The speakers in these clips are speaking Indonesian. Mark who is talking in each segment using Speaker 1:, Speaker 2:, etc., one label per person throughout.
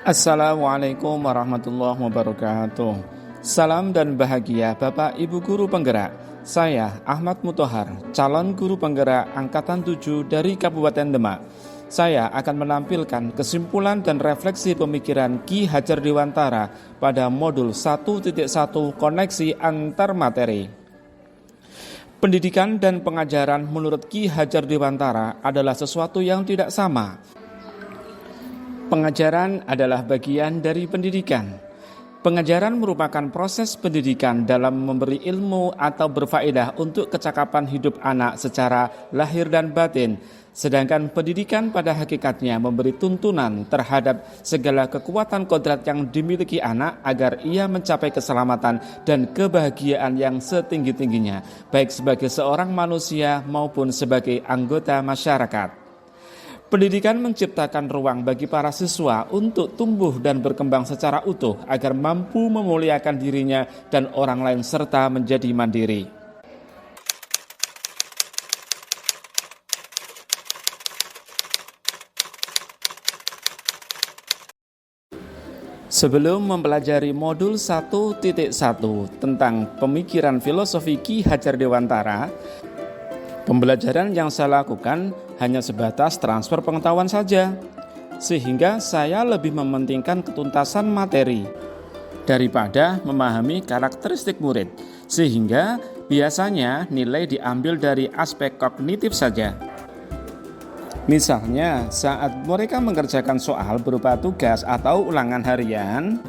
Speaker 1: Assalamualaikum warahmatullahi wabarakatuh. Salam dan bahagia Bapak Ibu Guru Penggerak. Saya Ahmad Muthohar, calon guru penggerak Angkatan 7 dari Kabupaten Demak. Saya akan menampilkan kesimpulan dan refleksi pemikiran Ki Hajar Dewantara pada modul 1.1 koneksi antar materi. Pendidikan dan pengajaran menurut Ki Hajar Dewantara adalah sesuatu yang tidak sama. Pengajaran adalah bagian dari pendidikan. Pengajaran merupakan proses pendidikan dalam memberi ilmu atau berfaedah untuk kecakapan hidup anak secara lahir dan batin. Sedangkan pendidikan pada hakikatnya memberi tuntunan terhadap segala kekuatan kodrat yang dimiliki anak agar ia mencapai keselamatan dan kebahagiaan yang setinggi-tingginya, baik sebagai seorang manusia maupun sebagai anggota masyarakat. Pendidikan menciptakan ruang bagi para siswa untuk tumbuh dan berkembang secara utuh agar mampu memuliakan dirinya dan orang lain serta menjadi mandiri. Sebelum mempelajari modul 1.1 tentang pemikiran filosofi Ki Hajar Dewantara, pembelajaran yang saya lakukan hanya sebatas transfer pengetahuan saja, sehingga saya lebih mementingkan ketuntasan materi daripada memahami karakteristik murid, sehingga biasanya nilai diambil dari aspek kognitif saja. Misalnya, saat mereka mengerjakan soal berupa tugas atau ulangan harian,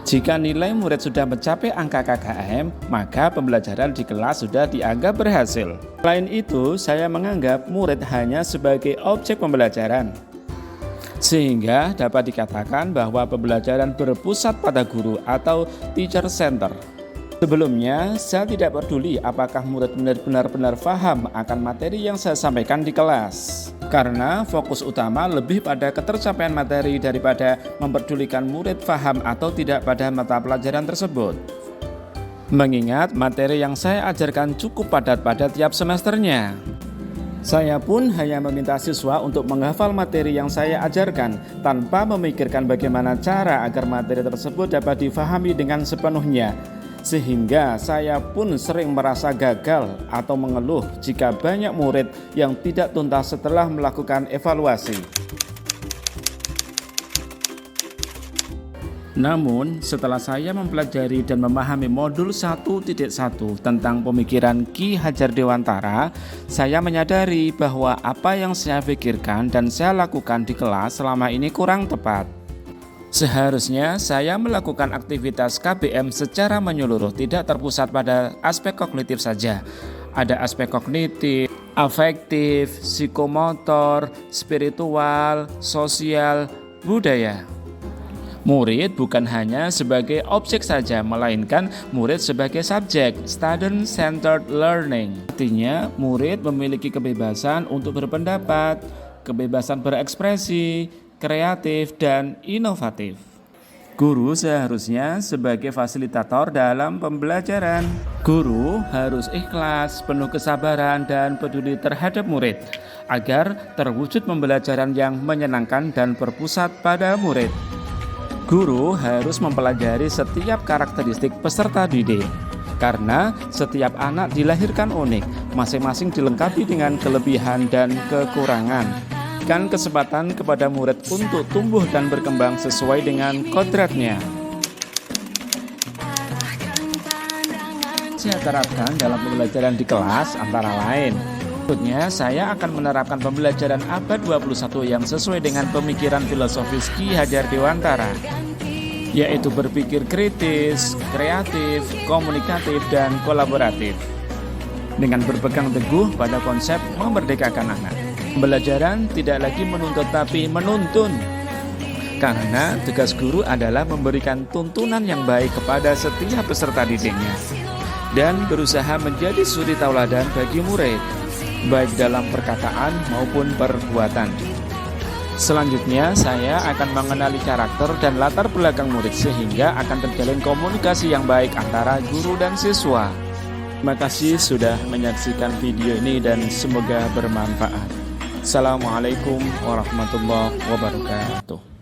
Speaker 1: jika nilai murid sudah mencapai angka KKM, maka pembelajaran di kelas sudah dianggap berhasil. Selain itu, saya menganggap murid hanya sebagai objek pembelajaran, sehingga dapat dikatakan bahwa pembelajaran berpusat pada guru atau teacher center. Sebelumnya, saya tidak peduli apakah murid benar-benar paham akan materi yang saya sampaikan di kelas, karena fokus utama lebih pada ketercapaian materi daripada memperdulikan murid paham atau tidak pada mata pelajaran tersebut. Mengingat materi yang saya ajarkan cukup padat pada tiap semesternya, saya pun hanya meminta siswa untuk menghafal materi yang saya ajarkan tanpa memikirkan bagaimana cara agar materi tersebut dapat difahami dengan sepenuhnya. Sehingga saya pun sering merasa gagal atau mengeluh jika banyak murid yang tidak tuntas setelah melakukan evaluasi. Namun, setelah saya mempelajari dan memahami modul 1.1 tentang pemikiran Ki Hajar Dewantara, saya menyadari bahwa apa yang saya pikirkan dan saya lakukan di kelas selama ini kurang tepat. Seharusnya saya melakukan aktivitas KBM secara menyeluruh, tidak terpusat pada aspek kognitif saja. Ada aspek kognitif, afektif, psikomotor, spiritual, sosial, budaya. Murid bukan hanya sebagai objek saja, melainkan murid sebagai subjek, student-centered learning. Artinya, murid memiliki kebebasan untuk berpendapat, kebebasan berekspresi, kreatif, dan inovatif. Guru seharusnya sebagai fasilitator dalam pembelajaran. Guru harus ikhlas, penuh kesabaran, dan peduli terhadap murid, agar terwujud pembelajaran yang menyenangkan dan berpusat pada murid. Guru harus mempelajari setiap karakteristik peserta didik, karena setiap anak dilahirkan unik, masing-masing dilengkapi dengan kelebihan dan kekurangan. Berikan kesempatan kepada murid untuk tumbuh dan berkembang sesuai dengan kodratnya. Saya terapkan dalam pembelajaran di kelas antara lain. Berikutnya, saya akan menerapkan pembelajaran abad 21 yang sesuai dengan pemikiran filosofis Ki Hajar Dewantara, yaitu berpikir kritis, kreatif, komunikatif, dan kolaboratif, dengan berpegang teguh pada konsep memerdekakan anak. Pembelajaran tidak lagi menuntut tapi menuntun, karena tugas guru adalah memberikan tuntunan yang baik kepada setiap peserta didiknya dan berusaha menjadi suri tauladan bagi murid, baik dalam perkataan maupun perbuatan. Selanjutnya, saya akan mengenali karakter dan latar belakang murid sehingga akan terjalin komunikasi yang baik antara guru dan siswa. Terima kasih sudah menyaksikan video ini dan semoga bermanfaat. Assalamualaikum warahmatullahi wabarakatuh.